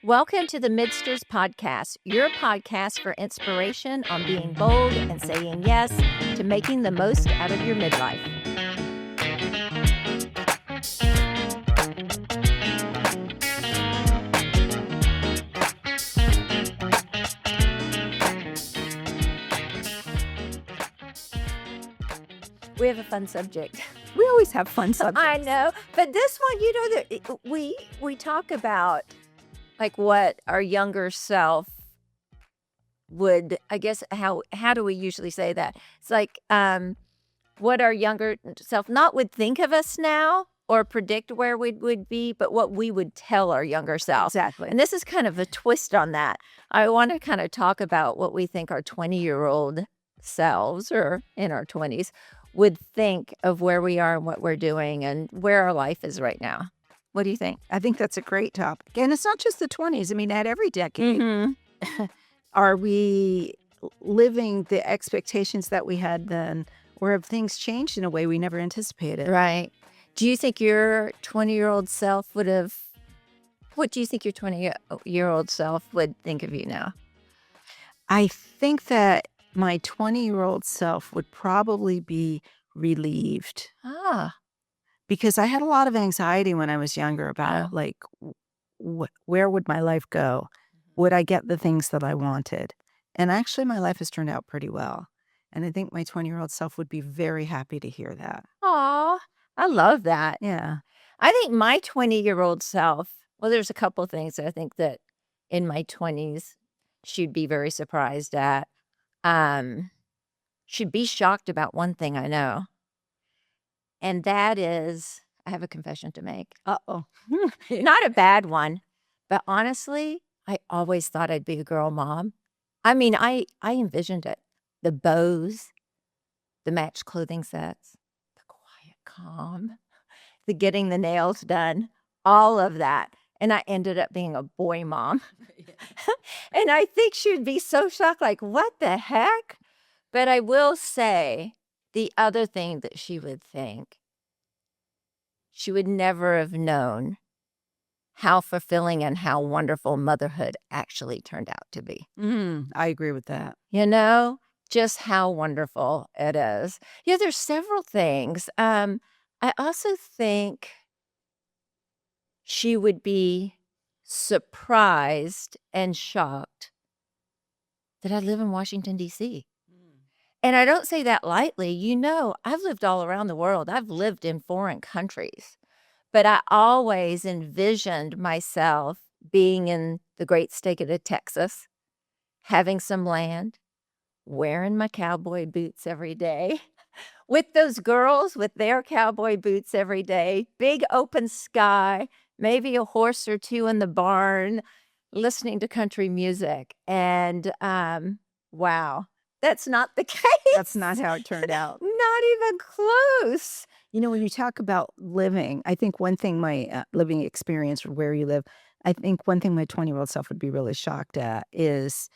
Welcome to the Midsters Podcast, your podcast for inspiration on being bold and saying yes to making the most out of your midlife. We have a fun subject. We always have fun subjects. I know, but this one, we talk about like what our younger self would, I guess, how do we usually say that? It's like what our younger self not would think of us now or predict where we would be, but what we would tell our younger self. Exactly. And this is kind of a twist on that. I want to kind of talk about what we think our 20-year-old selves or in our 20s would think of where we are and what we're doing and where our life is right now. What do you think? I think that's a great topic. And it's not just the 20s. I mean, at every decade, are we living the expectations that we had then, or have things changed in a way we never anticipated? Right. Do you think your 20-year-old self would have, what do you think your 20-year-old self would think of you now? I think that my 20-year-old self would probably be relieved. Because I had a lot of anxiety when I was younger about like, where would my life go? Would I get the things that I wanted? And actually, my life has turned out pretty well. And I think my 20-year-old self would be very happy to hear that. Aw, I love that. Yeah. I think my 20-year-old self, well, there's a couple of things I think that in my 20s she'd be very surprised at. She'd be shocked about one thing I know. And that is, I have a confession to make. Uh-oh. Not a bad one, but honestly, I always thought I'd be a girl mom. I mean, I envisioned it. The bows, the matched clothing sets, the quiet calm, the getting the nails done, all of that. And I ended up being a boy mom. And I think she would be so shocked, like, what the heck? But I will say the other thing that she would think, she would never have known how fulfilling and how wonderful motherhood actually turned out to be. I agree with that. You know, just how wonderful it is. Yeah, there's several things. I also think she would be surprised and shocked that I live in Washington, D.C. And I don't say that lightly. You know, I've lived all around the world. I've lived in foreign countries. But I always envisioned myself being in the great state of Texas, having some land, wearing my cowboy boots every day, with those girls with their cowboy boots every day, big open sky, maybe a horse or two in the barn, listening to country music. And wow, that's not the case. That's not how it turned out. Not even close. You know, when you talk about living, I think one thing my living experience or where you live, I think one thing my 20-year-old self would be really shocked at is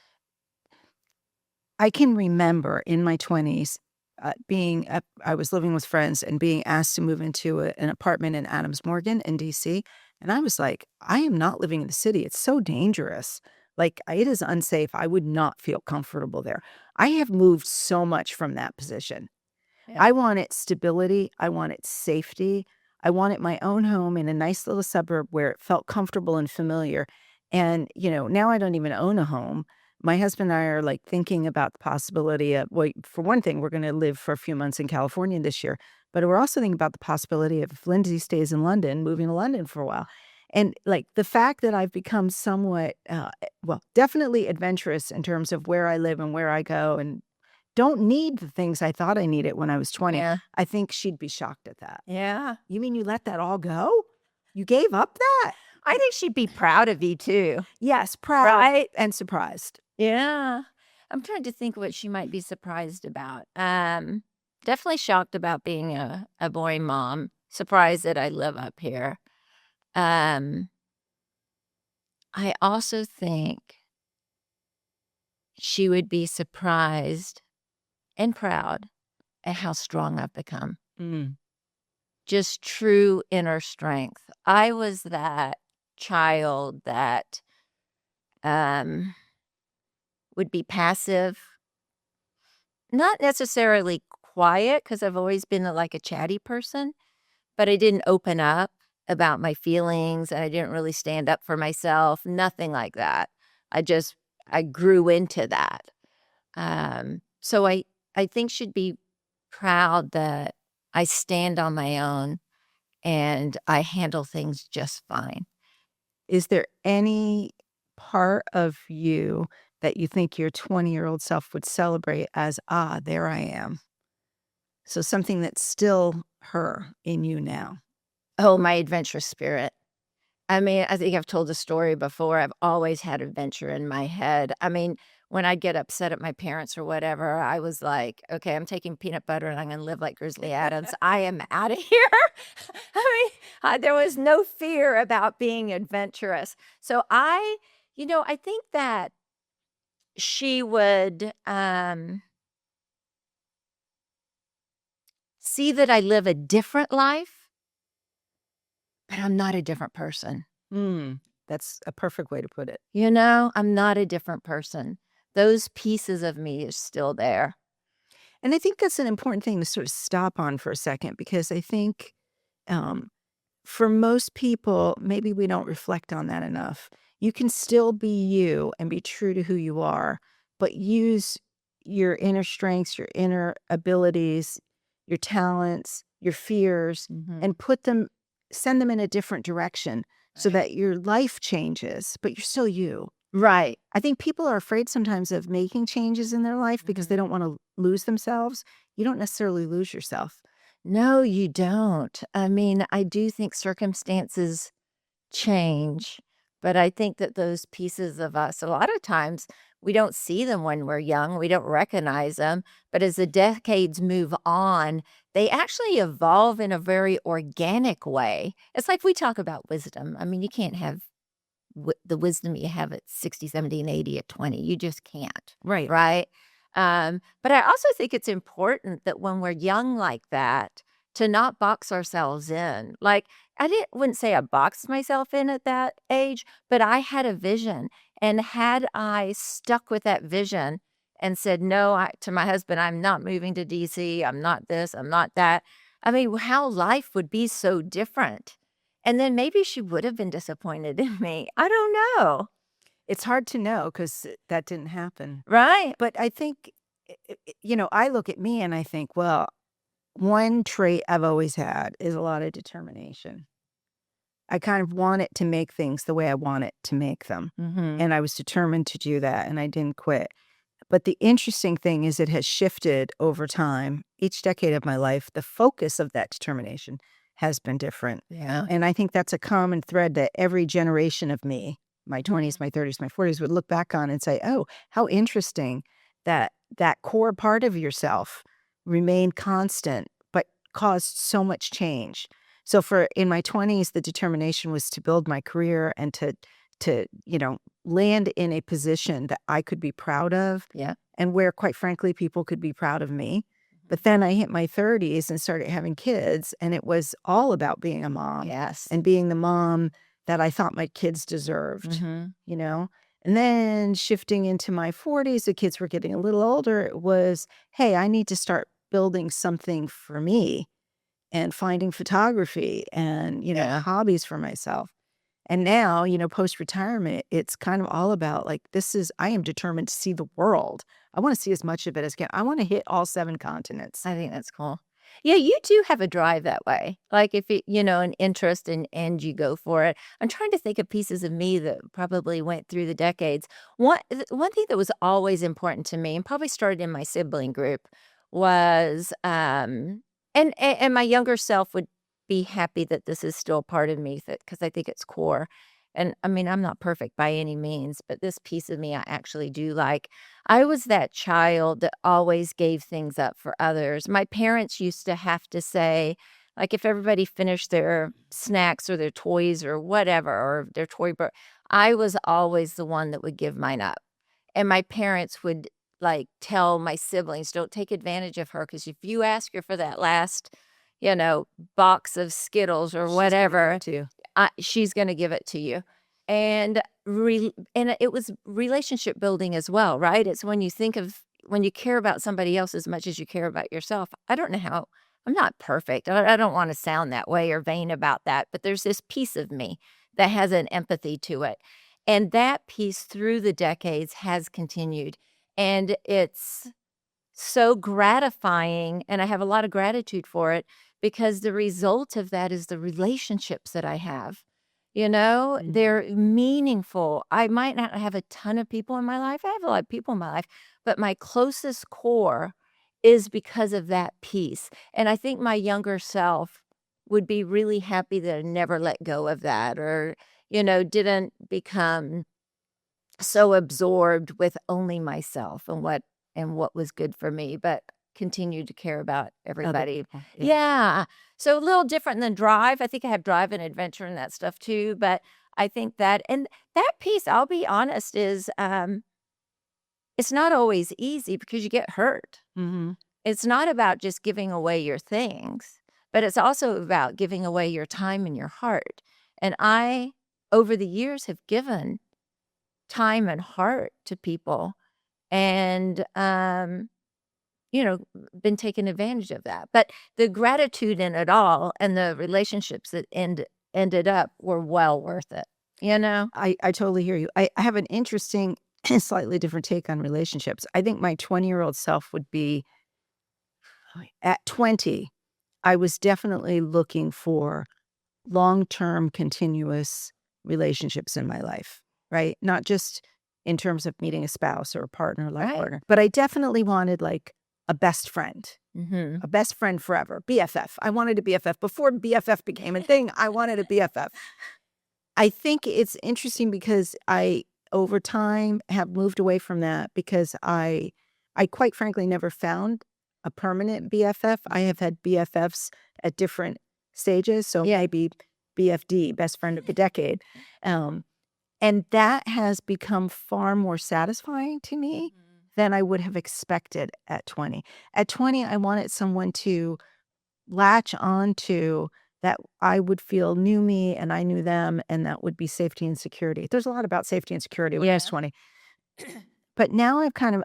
I can remember in my 20s I was living with friends and being asked to move into an apartment in Adams Morgan in D.C. And I was like, I am not living in the city. It's so dangerous. Like, it is unsafe. I would not feel comfortable there. I have moved so much from that position. Yeah. I wanted stability. I wanted safety. I wanted my own home in a nice little suburb where it felt comfortable and familiar. And, you know, now I don't even own a home. My husband and I are like thinking about the possibility of, well, for one thing, we're going to live for a few months in California this year. But we're also thinking about the possibility of, if Lindsay stays in London, moving to London for a while. And like the fact that I've become somewhat, definitely adventurous in terms of where I live and where I go and don't need the things I thought I needed when I was 20. Yeah. I think she'd be shocked at that. Yeah. You mean you let that all go? You gave up that? I think she'd be proud of you too. Yes, proud Right? and surprised. Yeah. I'm trying to think what she might be surprised about. Definitely shocked about being a boy mom. Surprised that I live up here. I also think she would be surprised and proud at how strong I've become. Just true inner strength. I was that child that would be passive, not necessarily quiet, because I've always been like a chatty person, but I didn't open up about my feelings, and I didn't really stand up for myself, nothing like that. I just I grew into that. So I think she'd be proud that I stand on my own and I handle things just fine. Is there any part of you that you think your 20-year-old self would celebrate as, "Ah, there I am." So something that's still her in you now. Oh, my adventurous spirit. I mean, I think I've told the story before. I've always had adventure in my head. I mean, when I get upset at my parents or whatever, I was like, okay, I'm taking peanut butter and I'm going to live like Grizzly Adams. I am out of here. I mean, there was no fear about being adventurous. So I think that she would see that I live a different life, but I'm not a different person. Mm, that's a perfect way to put it. I'm not a different person. Those pieces of me is still there. And I think that's an important thing to sort of stop on for a second because I think, um, for most people, maybe we don't reflect on that enough. You can still be you and be true to who you are, but use your inner strengths, your inner abilities, your talents, your fears, Mhm. and send them in a different direction so Right. that your life changes, but you're still you. Right. I think people are afraid sometimes of making changes in their life because they Mhm. don't want to lose themselves. You don't necessarily lose yourself. No, you don't. I mean, I do think circumstances change, but I think that those pieces of us, a lot of times, we don't see them when we're young, we don't recognize them, but as the decades move on, they actually evolve in a very organic way. It's like we talk about wisdom. I mean, you can't have the wisdom you have at 60, 70, and 80 at 20. You just can't, Right. right? But I also think it's important that when we're young like that, to not box ourselves in. Like, wouldn't say I boxed myself in at that age, but I had a vision. And had I stuck with that vision and said, no, to my husband, I'm not moving to DC, I'm not this, I'm not that. I mean, how life would be so different. And then maybe she would have been disappointed in me. I don't know. It's hard to know because that didn't happen. Right? But I think, I look at me and I think, well, one trait I've always had is a lot of determination. I kind of want it to make things the way I want it to make them. Mhm. And I was determined to do that and I didn't quit. But the interesting thing is it has shifted over time. Each decade of my life, the focus of that determination has been different. Yeah. And I think that's a common thread that every generation of me, my 20s, Mhm. my 30s, my 40s, would look back on and say, oh, how interesting that that core part of yourself remained constant, but caused so much change. So for in my 20s, the determination was to build my career and to land in a position that I could be proud of Yeah. and where, quite frankly, people could be proud of me. Mhm. But then I hit my 30s and started having kids, and it was all about being a mom Yes. and being the mom that I thought my kids deserved, Mhm. you know? And then shifting into my 40s, the kids were getting a little older. It was, hey, I need to start building something for me and finding photography and, Yeah. hobbies for myself. And now, post-retirement, it's kind of all about like, I am determined to see the world. I want to see as much of it as can. I want to hit all 7 continents. I think that's cool. Yeah, you do have a drive that way. Like if an interest and you go for it. I'm trying to think of pieces of me that probably went through the decades. One thing that was always important to me and probably started in my sibling group was and my younger self would be happy that this is still part of me that because I think it's core. And I mean, I'm not perfect by any means, but this piece of me I actually do like. I was that child that always gave things up for others. My parents used to have to say, like, if everybody finished their snacks or their toys or whatever, or their I was always the one that would give mine up. And my parents would like tell my siblings, don't take advantage of her because if you ask her for that last, you know, box of Skittles or She's gonna give whatever, it to you. she's going to give it to you. And and it was relationship building as well, right? It's when you care about somebody else as much as you care about yourself. I don't know how I'm not perfect. I don't wanna sound that way or vain about that, but there's this piece of me that has an empathy to it, and that piece through the decades has continued, and it's so gratifying, and I have a lot of gratitude for it because the result of that is the relationships that I have. You know, Mhm. they're meaningful. I might not have a ton of people in my life. I have a lot of people in my life, but my closest core is because of that piece. And I think my younger self would be really happy that I never let go of that or, didn't become so absorbed with only myself and what was good for me, but continued to care about Other everybody. people, yeah. Yeah. So a little different than drive. I think I have drive and adventure and that stuff too, but I think that piece, I'll be honest, is it's not always easy because you get hurt. Mhm. It's not about just giving away your things, but it's also about giving away your time and your heart. And I over the years have given time and heart to people and, been taken advantage of that. But the gratitude in it all and the relationships that ended up were well worth it, you know? I totally hear you. I have an interesting, slightly different take on relationships. I think my 20-year-old self would be at 20, I was definitely looking for long-term continuous relationships in my life, right? Not just in terms of meeting a spouse or a partner, life Right. partner, but I definitely wanted, like, a best friend. Mhm. A best friend forever, BFF. I wanted a BFF. Before BFF became a thing, I wanted a BFF. I think it's interesting because I, over time, have moved away from that because I quite frankly never found a permanent BFF. I have had BFFs at different stages, so Yeah. maybe BFD, best friend of the decade. Um, and that has become far more satisfying to me Mhm. than I would have expected at 20. At 20, I wanted someone to latch on to that I would feel knew me and I knew them, and that would be safety and security. There's a lot about safety and security when I was Yeah. 20. But now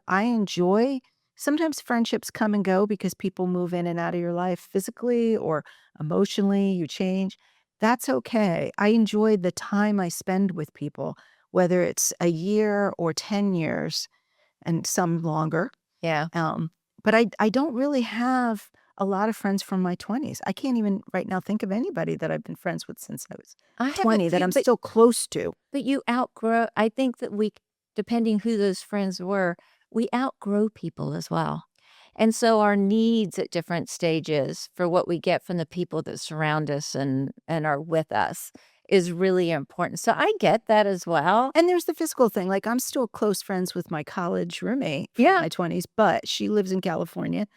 I enjoy sometimes friendships come and go because people move in and out of your life physically or emotionally, you change. That's okay. I enjoy the time I spend with people, whether it's a year or 10 years and some longer. Yeah. Um, but I don't really have a lot of friends from my 20s. I can't even right now think of anybody that I've been friends with since I was I have a 20 that few, I'm but still close to. you outgrow I think that depending who those friends were, we outgrow people as well. And so our needs at different stages for what we get from the people that surround us and are with us is really important. So I get that as well. And there's the physical thing, like, I'm still close friends with my college roommate from Yeah. my 20s, but she lives in California.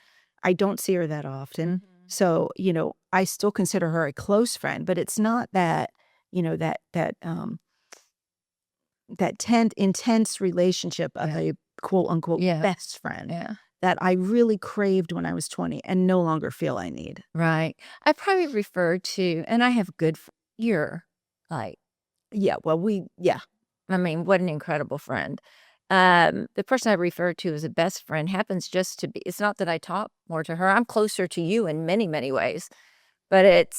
I don't see her that often. Mhm. So, I still consider her a close friend, but it's not that, that intense relationship of Yeah. a quote unquote Yeah. best friend Yeah. that I really craved when I was 20 and no longer feel I need. Right. I probably refer to and I have you're like, Yeah, well, yeah. I mean, what an incredible friend. The person I refer to as a best friend happens just to be it's not that I talk more to her. I'm closer to you in many, many ways, but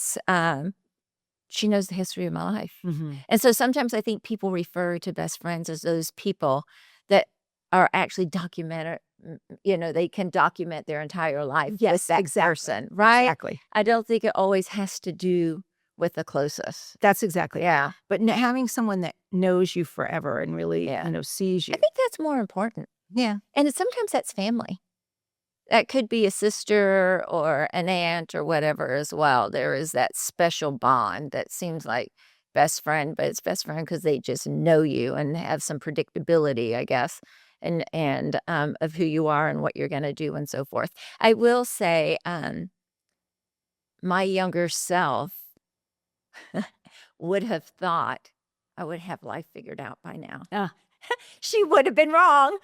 she knows the history of my life. Mhm. And so sometimes I think people refer to best friends as those people that are actually they can document their entire life with Yes, that exactly. person, right? Exactly. I don't think it always has to do with the closest. That's exactly it. Yeah. But having someone that knows you forever and really, Yeah. sees I you. think that's more important. Yeah. Sometimes that's family. That could be a sister or an aunt or whatever as well. There is that special bond that seems like best friend, but it's best friend because they just know you and have some predictability, I guess, and of who you are and what you're gonna do and so forth. I will say, my younger self would have thought I would have life figured out by now. Ah. She would have been wrong.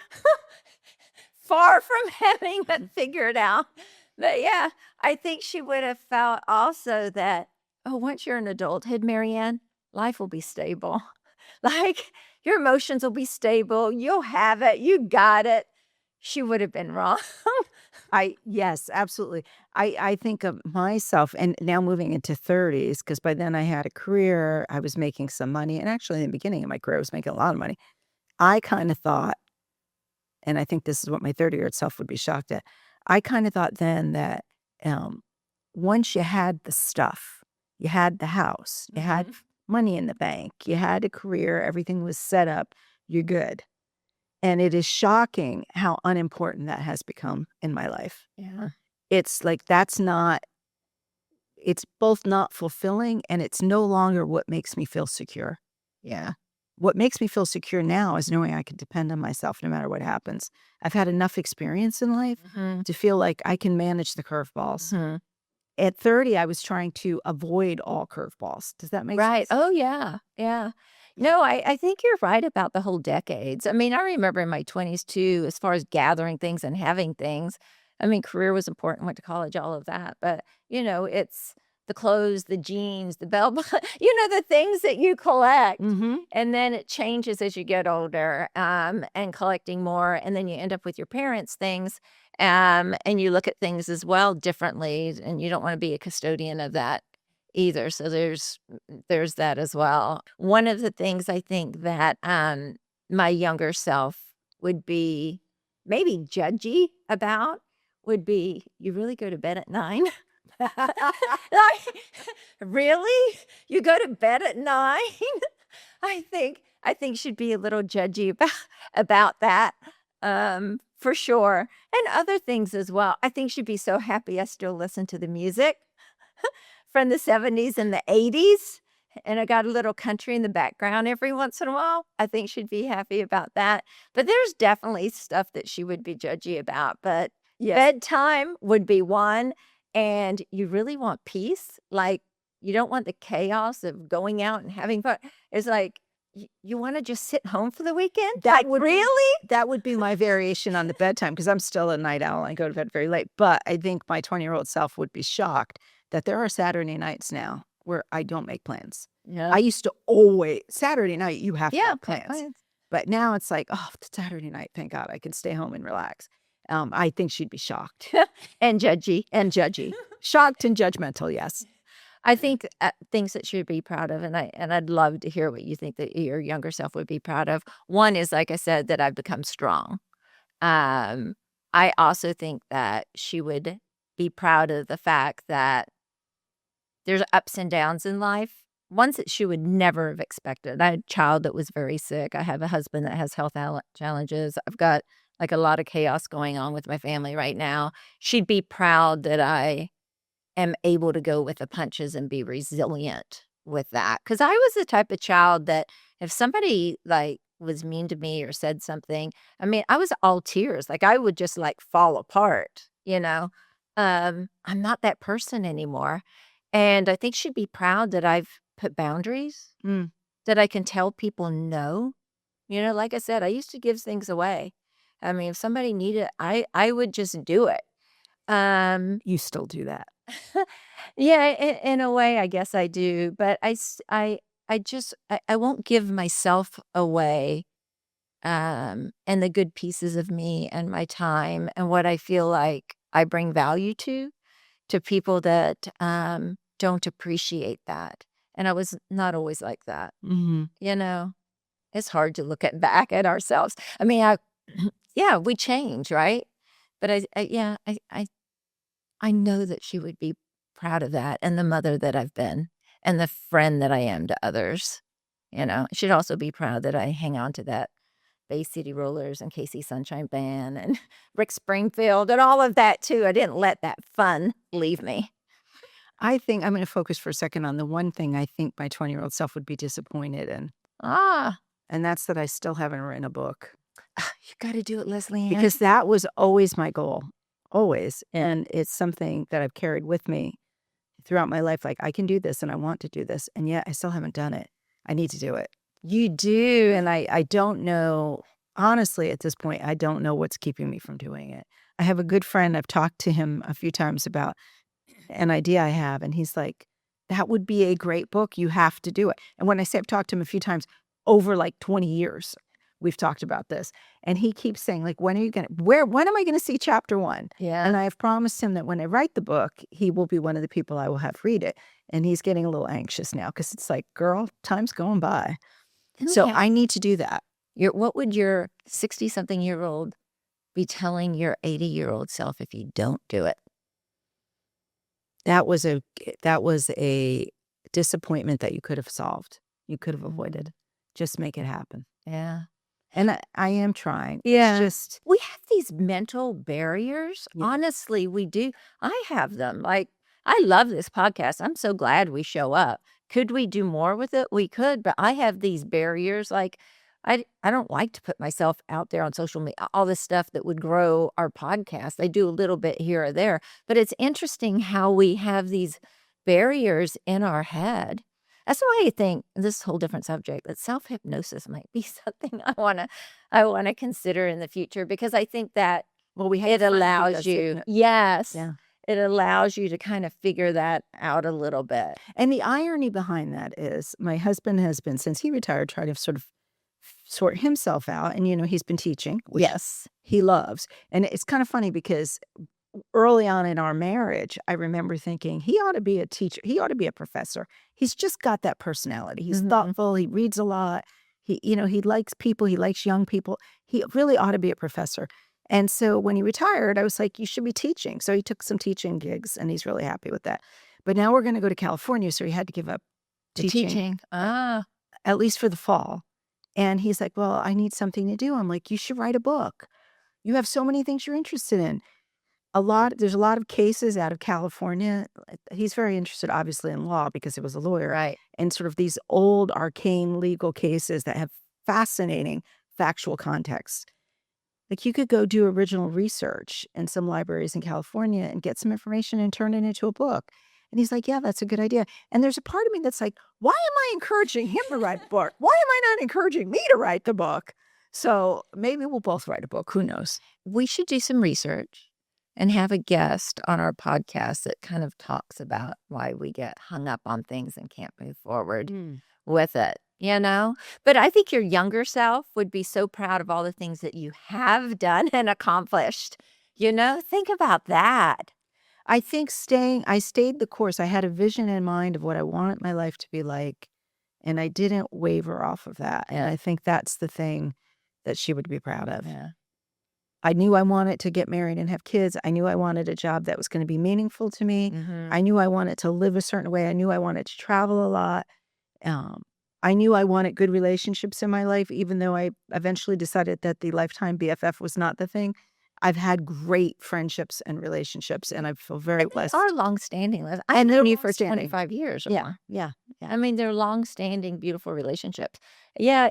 Far from having it figured out. But yeah, I think she would have felt also that, oh, once you're an adulthood, Marianne, life will be stable. Like, Your emotions will be stable. You'll have it. You got it." She would have been wrong. Yes, absolutely. I think of myself and now moving into 30s, because by then I had a career, I was making some money, and actually in the beginning of my career, I was making a lot of money. I kinda thought, and I think this is what my 30-year-old self would be shocked at, I kinda thought then that, um, once you had the stuff, you had the house, you had Mhm. money in the bank, you had a career, everything was set up, you're good. And it is shocking how unimportant that has become in my life. Yeah. It's like that's not it's both not fulfilling and it's no longer what makes me feel secure. Yeah. What makes me feel secure now is knowing I can depend on myself no matter what happens. I've had enough experience in life Mhm. to feel like I can manage the curveballs. Mhm. At 30, I was trying to avoid all curveballs. Does that make Right. sense? Oh, yeah. Yeah. No, I think you're right about the whole decades. I mean, I remember in my 20s too, as far as gathering things and having things. I mean, career was important, went to college, all of that. But, it's the clothes, the jeans, the belt, the things that you collect. Mhm. And then it changes as you get older, and collecting more. And then you end up with your parents' things. And you look at things as well differently. And you don't want to be a custodian of that either. So there's that as well. One of the things I think that, my younger self would be maybe judgy about would be, "You really go to bed at 9?" Like, "Really? You go to bed at 9?" I think she'd be a little judgy about that, for sure, and other things as well. I think she'd be so happy I still listen to the music from the '70s and the '80s, and I got a little country in the background every once in a while. I think she'd be happy about that, but there's definitely stuff that she would be judgy about, but Yes. bedtime would be one, and you really want peace, like, you don't want the chaos of going out and having fun. It's like, you wanna just sit home for the weekend? That Like, would really? that would be my variation on the bedtime because 'cause I'm still a night owl, I go to bed very late, but I think my 20-year-old self would be shocked that there are Saturday nights now where I don't make plans. Yeah. I used to always Saturday night, you have to Yeah, have make plans, plans. but now it's like, "Oh, it's Saturday night, thank God I can stay home and relax." I think she'd be shocked And judgy. and judgy. Shocked and judgmental, yes. I think, things that she'd be proud of, and I'd love to hear what you think that your younger self would be proud of. One is, like I said, that I've become strong. Um, I also think that she would be proud of the fact that there's ups and downs in life, ones that she would never have expected. I had a child that was very sick. I have a husband that has health challenges. I've got, like, a lot of chaos going on with my family right now. She'd be proud that I am able to go with the punches and be resilient with that. Because I was the type of child that if somebody, like, was mean to me or said something, I mean, I was all tears, like, I would just, like, fall apart, you know? I'm not that person anymore, and I think she'd be proud that I've put boundaries, Mm, that I can tell people no. Like I said, I used to give things away. I mean, if somebody needed I would just do it. Um you still do that. Yeah, in a way, I guess I do, but I won't give myself away, and the good pieces of me and my time and what I feel like I bring value to people that, don't appreciate that, and I was not always like that, Mhm. you know? It's hard to look at back at ourselves. I mean, yeah, we change, right? But yeah, I know that she would be proud of that and the mother that I've been and the friend that I am to others, She'd also be proud that I hang on to that Bay City Rollers and Casey Sunshine Band and Rick Springfield and all of that too. I didn't let that fun leave me. I think I'm gonna focus for a second on the one thing I think my 20-year-old self would be disappointed in, Ah, and that's that I still haven't written a book, you gotta do it, Leslie Ann. because that was always my goal, always, and it's something that I've carried with me throughout my life, like, I can do this and I want to do this, and yet I still haven't done it. I need to do it. You do. And I don't know honestly, at this point, I don't know what's keeping me from doing it. I have a good friend, I've talked to him a few times about an idea I have, and he's like, "That would be a great book, you have to do it." And when I say I've talked to him a few times, over like 20 years. We've talked about this. And he keeps saying, like, when am I gonna see chapter 1? Yeah. And I have promised him that when I write the book, he will be one of the people I will have read it. And he's getting a little anxious now because it's like, girl, time's going by. So Okay. I need to do that. What would your 60-something-year-old be telling your 80-year-old self if you don't do it? That was a disappointment that you could have solved. You could have avoided. Just make it happen. Yeah. And I am trying. Yeah. It's just We have these mental barriers. Yeah. Honestly, we do. I have them. Like, I love this podcast. I'm so glad we show up. Could we do more with it? We could, but I have these barriers. Like, I don't like to put myself out there on social media, all this stuff that would grow our podcast. I do a little bit here or there, but it's interesting how we have these barriers in our head. That's why I think this is a whole different subject, but self-hypnosis might be something I wanna consider in the future because I think that well, we have it a friend who allows does you hypno yes, Yeah. it allows you to kind of figure that out a little bit. And the irony behind that is my husband has been, since he retired, trying to sort of sort himself out. And, he's been teaching, which Yes. he loves. And it's kind of funny because early on in our marriage, I remember thinking he ought to be a teacher. He ought to be a professor. He's just got that personality. He's Mhm. thoughtful. He reads a lot. He likes people. He likes young people. He really ought to be a professor. And so when he retired, I was like, you should be teaching. So he took some teaching gigs and he's really happy with that. But now we're going to go to California. So he had to give up The teaching, teaching. Ah. at least for the fall. And he's like, well, I need something to do. I'm like, you should write a book. You have so many things you're interested in. There's a lot of cases out of California. He's very interested, obviously, in law because he was a lawyer. Right. And sort of these old, arcane legal cases that have fascinating factual context. Like you could go do original research in some libraries in California and get some information and turn it into a book. And he's like, yeah, that's a good idea. And there's a part of me that's like, why am I encouraging him to write a book? Why am I not encouraging me to write the book? So maybe we'll both write a book. Who knows? We should do some research and have a guest on our podcast that kind of talks about why we get hung up on things and can't move forward with it, But I think your younger self would be so proud of all the things that you have done and accomplished. Think about that. I think I stayed the course. I had a vision in mind of what I wanted my life to be like, and I didn't waver off of that. And I think that's the thing that she would be proud of. Yeah. I knew I wanted to get married and have kids. I knew I wanted a job that was going to be meaningful to me. Mhm. I knew I wanted to live a certain way. I knew I wanted to travel a lot. Um, I knew I wanted good relationships in my life, even though I eventually decided that the lifetime BFF was not the thing. I've had great friendships and relationships, and I feel very And they blessed. are long-standing. I've And they're known you for long-standing. 25 years or Yeah, more. yeah. I mean, they're long-standing, beautiful relationships. Yeah,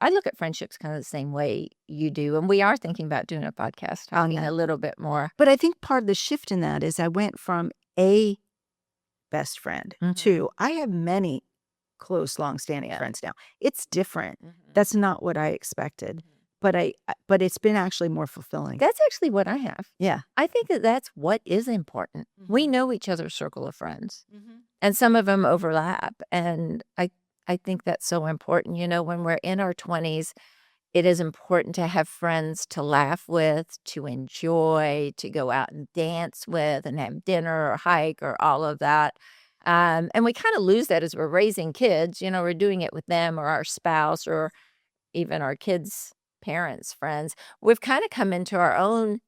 I look at friendships kind of the same way you do, and we are thinking about doing a podcast, talking a little bit more. But I think part of the shift in that is I went from a best friend to I have many close, long-standing friends now. It's different. That's not what I expected. But it's been actually more fulfilling. That's actually what I have. Yeah. I think that that's what is important. We know each other's circle of friends, and some of them overlap, and I think that's so important. When we're in our 20s, it is important to have friends to laugh with, to enjoy, to go out and dance with and have dinner or hike or all of that. And we kind of lose that as we're raising kids. We're doing it with them or our spouse or even our kids' parents, friends. We've kind of come into our own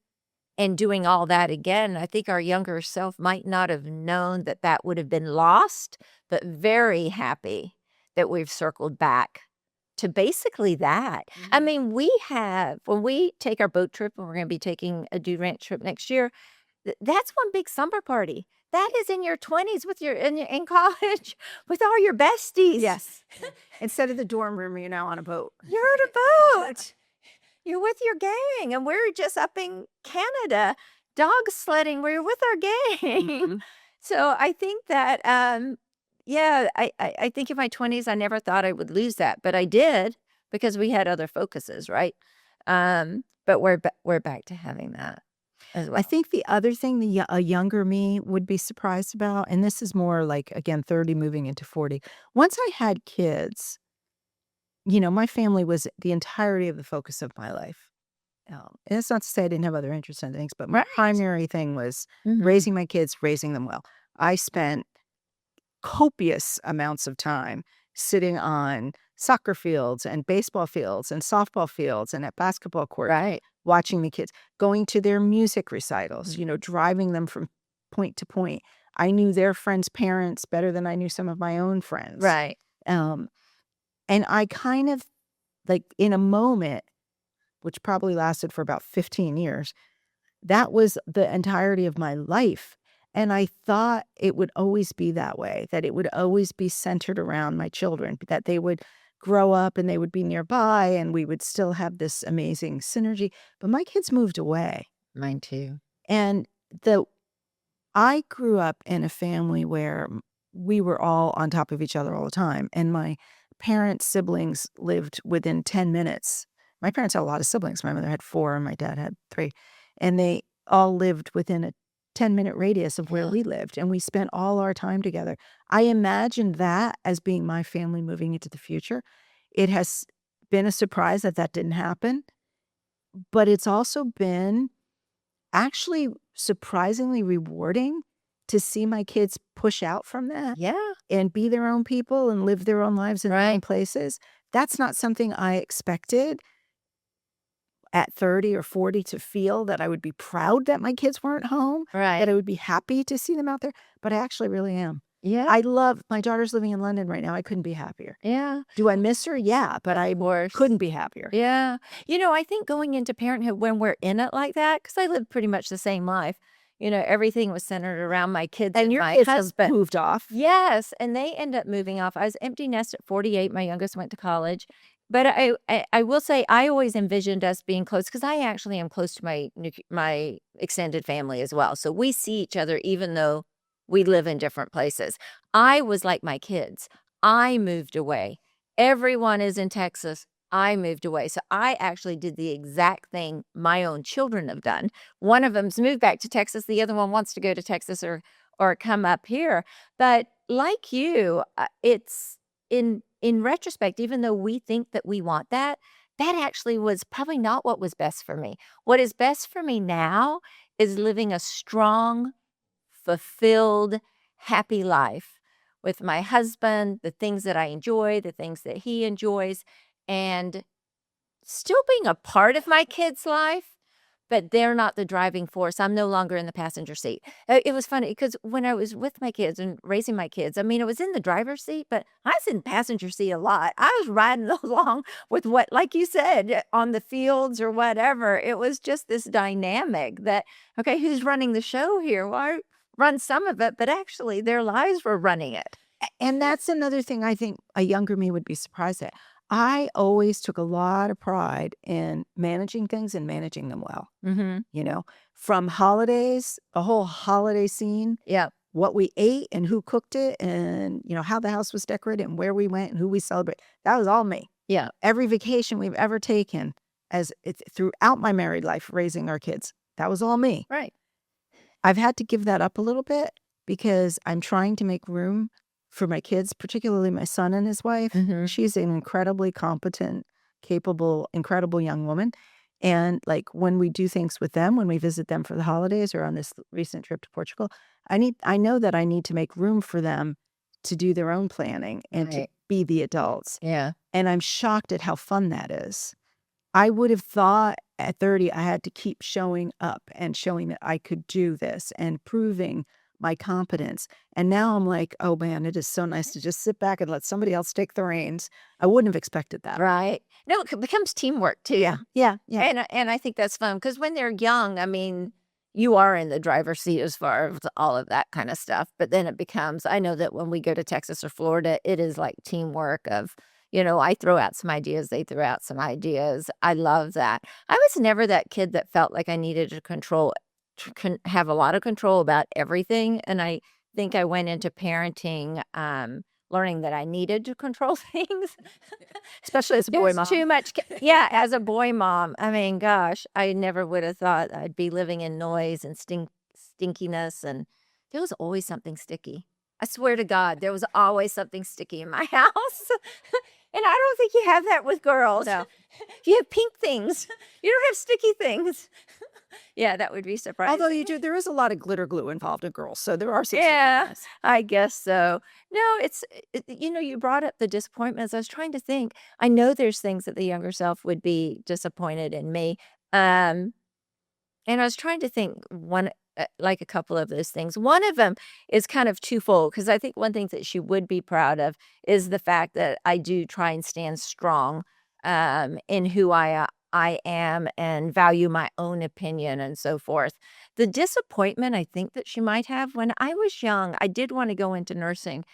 and doing all that again. I think our younger self might not have known that that would have been lost, but very happy that we've circled back to basically that. I mean, when we take our boat trip, and we're going to be taking a Dude Ranch trip next year, that's one big summer party. That is in your 20s with in college with all your besties. Yes. Instead of the dorm room, you're now on a boat. You're at a boat. You're with your gang, and we're just up in Canada dog sledding. We're with our gang. So I think that, yeah, I think in my 20s, I never thought I would lose that, but I did because we had other focuses, right? But we're back to having that as well. I think the other thing a younger me would be surprised about, and this is more like, again, 30 moving into 40. Once I had kids, my family was the entirety of the focus of my life. And it's not to say I didn't have other interests and things, but my Right. primary thing was Mhm. raising my kids, raising them well. I spent copious amounts of time sitting on soccer fields and baseball fields and softball fields and at basketball courts, Right. watching the kids, going to their music recitals, Mhm. driving them from point to point. I knew their friends' parents better than I knew some of my own friends. Right. Um, and I kind of, like, in a moment, which probably lasted for about 15 years, that was the entirety of my life, and I thought it would always be that way, that it would always be centered around my children, that they would grow up and they would be nearby and we would still have this amazing synergy, but my kids moved away, Mine too. and the I grew up in a family where we were all on top of each other all the time, and my parents' siblings lived within 10 minutes. My parents had a lot of siblings. My mother had 4 and my dad had 3, and they all lived within a 10-minute radius of where Yeah. we lived, and we spent all our time together. I imagined that as being my family moving into the future. It has been a surprise that that didn't happen, but it's also been actually surprisingly rewarding to see my kids push out from that Yeah. and be their own people and live their own lives in their own Right. places. That's not something I expected at 30 or 40 to feel, that I would be proud that my kids weren't home, that Right. I would be happy to see them out there, but I actually really am. Yeah. I love my daughter's living in London right now. I couldn't be happier. Yeah. Do I miss her? Yeah, but Of I course. couldn't be happier. Yeah. I think going into parenthood when we're in it like that, because I lived pretty much the same life, everything was centered around my kids And and your my kids have husband. moved off. Yes, and they end up moving off. I was empty nest at 48, my youngest went to college. But I will say I always envisioned us being close because I actually am close to my extended family as well. So we see each other even though we live in different places. I was like my kids. I moved away. Everyone is in Texas. I moved away. So I actually did the exact thing my own children have done. One of them's moved back to Texas. The other one wants to go to Texas or come up here. But like you, it's in retrospect, even though we think that we want that, that actually was probably not what was best for me. What is best for me now is living a strong, fulfilled, happy life with my husband, the things that I enjoy, the things that he enjoys, and still being a part of my kid's life, but they're not the driving force. I'm no longer in the passenger seat. It was funny because when I was with my kids and raising my kids, I mean, I was in the driver's seat, but I was in the passenger seat a lot. I was riding along with what, like you said, on the fields or whatever. It was just this dynamic that, okay, who's running the show here? Well, I run some of it, but actually their lives were running it. And that's another thing I think a younger me would be surprised at. I always took a lot of pride in managing things and managing them well, Mhm. you know, from holidays, a whole holiday scene, Yeah. what we ate and who cooked it and, how the house was decorated and where we went and who we celebrate. That was all me. Yeah. Every vacation we've ever taken as it's throughout my married life raising our kids, that was all me. Right. I've had to give that up a little bit because I'm trying to make room for my kids, particularly my son and his wife. Mhm. She's an incredibly competent, capable, incredible young woman. And like when we do things with them, when we visit them for the holidays or on this recent trip to Portugal, I know that I need to make room for them to do their own planning and to Right. be the adults. Yeah. And I'm shocked at how fun that is. I would have thought at 30 I had to keep showing up and showing that I could do this and proving my competence. And now I'm like, "Oh, man, it is so nice to just sit back and let somebody else take the reins." I wouldn't have expected that. Right. No, it becomes teamwork too. Yeah, yeah, yeah. And I think that's fun because when they're young, I mean, you are in the driver's seat as far as all of that kind of stuff. But then it becomes, I know that when we go to Texas or Florida, it is like teamwork of, I throw out some ideas, they throw out some ideas. I love that. I was never that kid that felt like I needed to have a lot of control about everything. And I think I went into parenting, learning that I needed to control things. Especially as a boy There's mom. too much yeah, as a boy mom, I mean, gosh, I never would have thought I'd be living in noise and stinkiness, and there was always something sticky. I swear to God, there was always something sticky in my house. And I don't think you have that with girls. No. You have pink things. You don't have sticky things. Yeah, that would be Although surprising. there is a lot of glitter glue involved in girls, so there are some Yeah, stickiness. I guess so. No, you brought up the disappointments. I was trying to think. I know there's things that the younger self would be disappointed in me. Um, and I was trying to think like a couple of those things. One of them is kind of twofold because I think one thing that she would be proud of is the fact that I do try and stand strong in who I am and value my own opinion and so forth. The disappointment I think that she might have when I was young, I did want to go into nursing.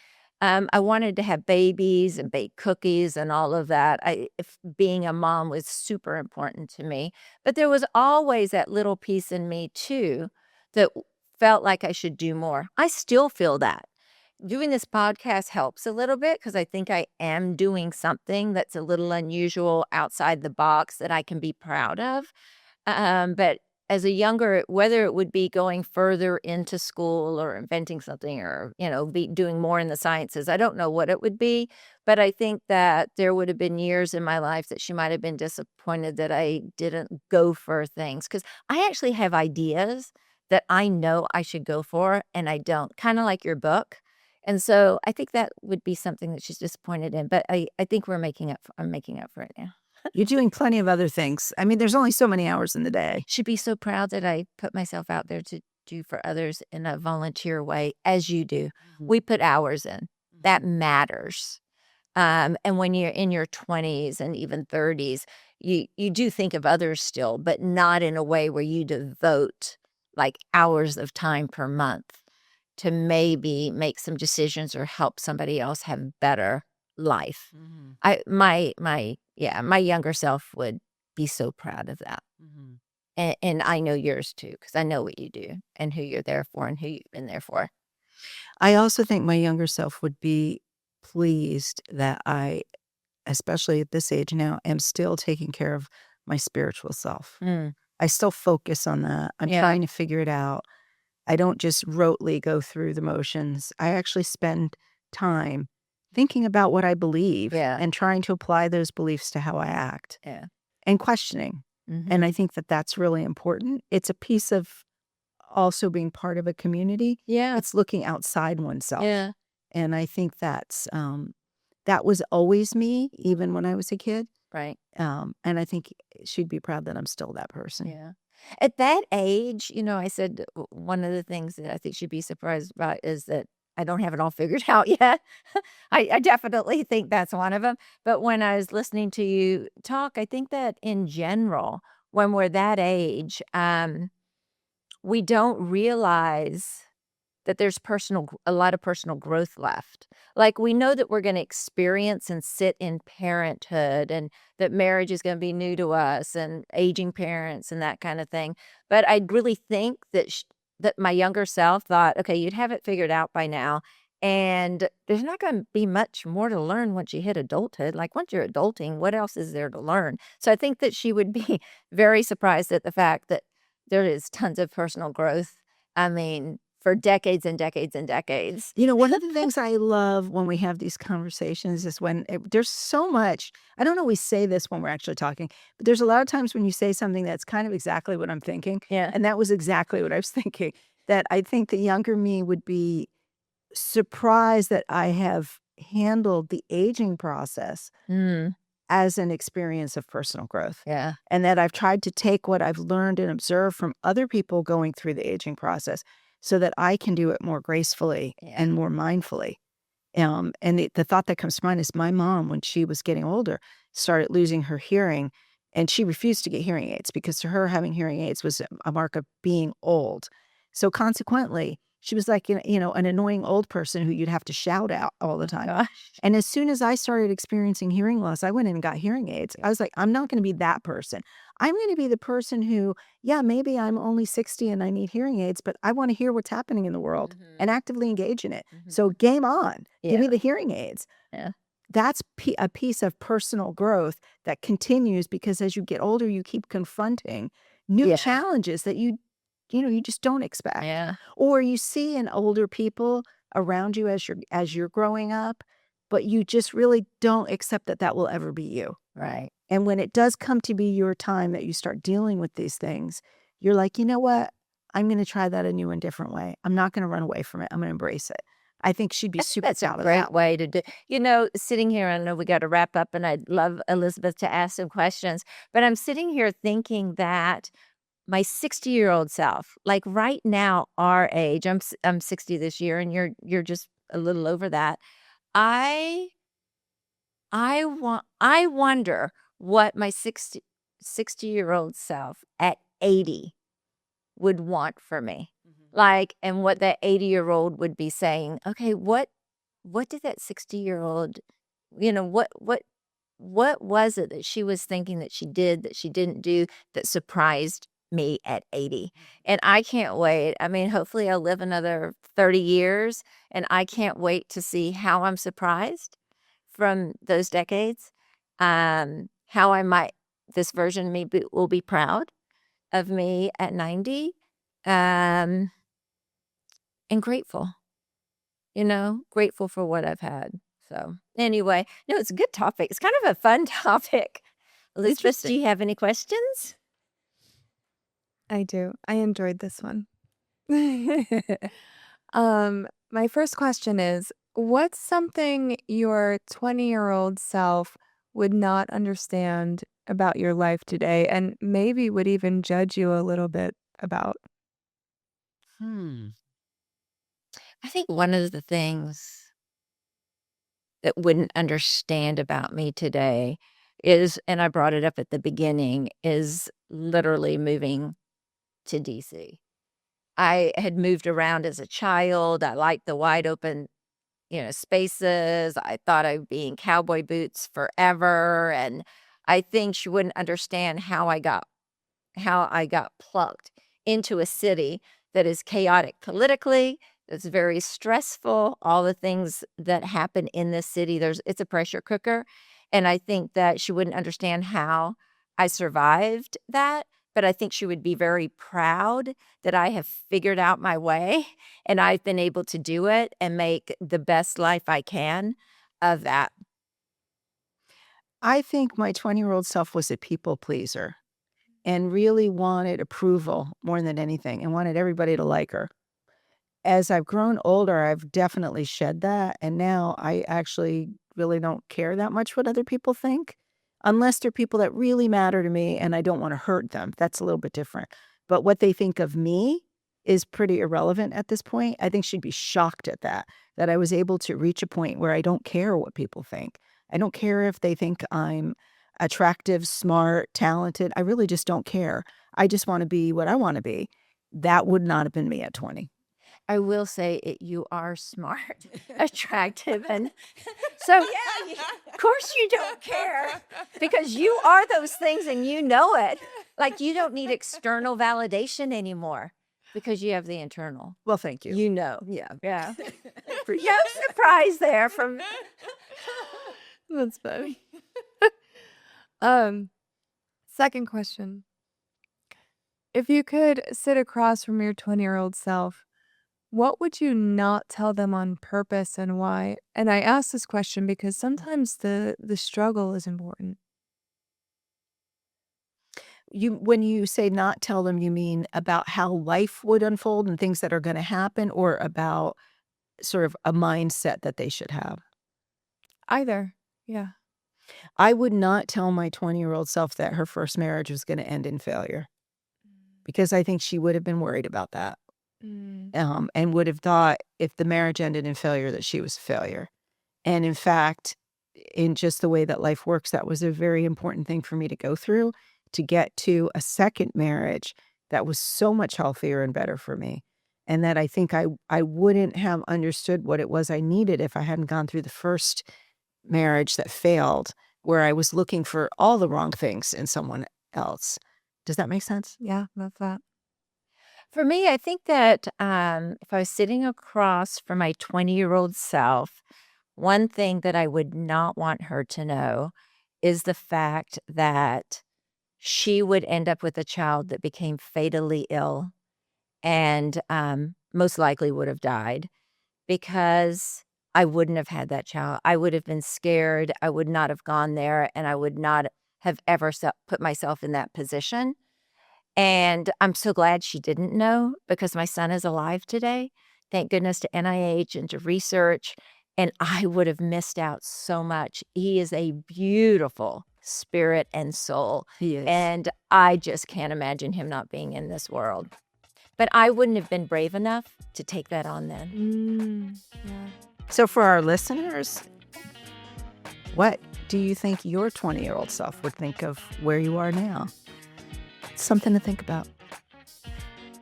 I wanted to have babies and bake cookies and all of that. If being a mom was super important to me, but there was always that little piece in me too that felt like I should do more. I still feel that. Doing this podcast helps a little bit because I think I am doing something that's a little unusual outside the box that I can be proud of. But as a younger, whether it would be going further into school or inventing something or, be doing more in the sciences, I don't know what it would be. But I think that there would have been years in my life that she might have been disappointed that I didn't go for things because I actually have ideas that I know I should go for and I don't, kind of like your book. And so I think that would be something that she's disappointed in, but I think I'm making up for it now. You're doing plenty of other things. I mean, there's only so many hours in the day. Should be so proud that I put myself out there to do for others in a volunteer way, as you do. Mhm. We put hours in. That Mhm. matters. And when you're in your 20s and even 30s, you do think of others still, but not in a way where you devote like hours of time per month to maybe make some decisions or help somebody else have better life. Mhm. My younger self would be so proud of that. Mhm. And I know yours too, because I know what you do and who you're there for and who you've been there for. I also think my younger self would be pleased that I, especially at this age now, am still taking care of my spiritual self. Mm, I still focus on that. I'm yeah, trying to figure it out. I don't just rotely go through the motions. I actually spend time thinking about what I believe yeah, and trying to apply those beliefs to how I act yeah. and questioning. And I Mhm. think that that's really important. It's a piece of also being part of a community. Yeah, It's looking outside oneself. yeah, And I think that was always me, even when I was a kid. right, And I think she'd be proud that I'm still that person. yeah. At that age, I said one of the things that I think she'd be surprised about is that I don't have it all figured out yet. I definitely think that's one of them. But when I was listening to you talk, I think that in general, when we're that age, we don't realize that there's a lot of personal growth left. Like, we know that we're gonna experience and sit in parenthood and that marriage is gonna be new to us and aging parents and that kinda thing, but I really think that my younger self thought, "Okay, you'd have it figured out by now, and there's not gonna be much more to learn once you hit adulthood. Like, once you're adulting, what else is there to learn?" So I think that she would be very surprised at the fact that there is tons of personal growth. I mean, for decades and decades and decades. One of the things I love when we have these conversations is when there's so much. I don't always say this when we're actually talking, but there's a lot of times when you say something that's kind of exactly what I'm thinking. Yeah. And that was exactly what I was thinking. That I think the younger me would be surprised that I have handled the aging process Mm, as an experience of personal growth. yeah, And that I've tried to take what I've learned and observed from other people going through the aging process so that I can do it more gracefully yeah. and more mindfully. And the thought that comes to mind is my mom, when she was getting older, started losing her hearing, and she refused to get hearing aids because to her, having hearing aids was a mark of being old. So consequently, she was like, an annoying old person who you'd have to shout out all the Oh time. gosh. And as soon as I started experiencing hearing loss, I went in and got hearing aids. Yeah. I was like, I'm not going to be that person. I'm going to be the person who, yeah, maybe I'm only 60 and I need hearing aids, but I want to hear what's happening in the world and Mhm, actively engage in it. So mhm. game on. Give Yeah, me the hearing aids. yeah, That's a piece of personal growth that continues because as you get older, you keep confronting new yeah, challenges that you just don't expect. yeah, Or you see in older people around you as you're growing up, but you just really don't accept that that will ever be you. Right. And when it does come to be your time that you start dealing with these things, you're like, "You know what? I'm gonna try that a new and different way. I'm not gonna run away from it. I'm gonna embrace it." I think she'd be I think super that's a proud of that. great way to do. Sitting here, I know we gotta wrap up, and I'd love Elizabeth to ask some questions, but I'm sitting here thinking that my 60-year-old self, like, right now, our age, I'm 60 this year, and you're just a little over that. I I wonder what my 60-year-old self at 80 would want for me. Mhm. Like, and what that 80-year-old would be saying, "Okay, what did that 60-year-old, what was it that she was thinking that she did, that she didn't do, that surprised me at 80?" And I can't wait. I mean, hopefully I'll live another 30 years, and I can't wait to see how I'm surprised from those decades. How I might this version of me will be proud of me at 90, um, and grateful for what I've had. So, anyway, no, it's a good topic. It's kind of a fun topic. Elizabeth, do Interesting. you have any questions? I do. I enjoyed this one. My first question is, what's something your 20-year-old self would not understand about your life today and maybe would even judge you a little bit about? Hmm. I think one of the things that wouldn't understand about me today is, and I brought it up at the beginning, is literally moving to DC. I had moved around as a child. I liked the wide open, spaces. I thought I'd be in cowboy boots forever. And I think she wouldn't understand how I got plucked into a city that is chaotic politically, that's very stressful, all the things that happen in this city, it's a pressure cooker, and I think that she wouldn't understand how I survived that, but I think she would be very proud that I have figured out my way, and I've been able to do it and make the best life I can of that. I think my 20-year-old self was a people pleaser and really wanted approval more than anything and wanted everybody to like her. As I've grown older, I've definitely shed that, and now I actually really don't care that much what other people think, unless they're people that really matter to me and I don't wanna hurt them. That's a little bit different. But what they think of me is pretty irrelevant at this point. I think she'd be shocked at that I was able to reach a point where I don't care what people think. I don't care if they think I'm attractive, smart, talented. I really just don't care. I just wanna be what I wanna be. That would not have been me at 20. I will say it you are smart, attractive, and so, yeah, of course you don't care because you are those things and you know it. Like, you don't need external validation anymore because you have the internal. Well, thank you. Yeah. I No appreciate surprise there from That's funny. Um, Second question. If you could sit across from your 20-year-old self, what would you not tell them on purpose and why? And I ask this question because sometimes the struggle is important. you when you say not tell them, you mean about how life would unfold and things that are gonna happen or about sort of a mindset that they should have? Either. Yeah. I would not tell my 20-year-old self that her first marriage was gonna end in failure because I think she would have been worried about that, Mm. and would have thought if the marriage ended in failure that she was a failure. And in fact, in just the way that life works, that was a very important thing for me to go through to get to a second marriage that was so much healthier and better for me. And that I think I wouldn't have understood what it was I needed if I hadn't gone through the first marriage that failed, where I was looking for all the wrong things in someone else. Does that make sense? Yeah, love that. For me, I think that, if I was sitting across from my 20-year-old self, one thing that I would not want her to know is the fact that she would end up with a child that became fatally ill and, most likely would have died because I wouldn't have had that child. I would have been scared. I would not have gone there, and I would not have ever put myself in that position. And I'm so glad she didn't know because my son is alive today. Thank goodness to NIH and to research. And I would have missed out so much. He is a beautiful spirit and soul. He is. And I just can't imagine him not being in this world. But I wouldn't have been brave enough to take that on then. Yeah. So for our listeners, what do you think your 20-year-old self would think of where you are now? Something to think about.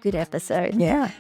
Good episode. Yeah.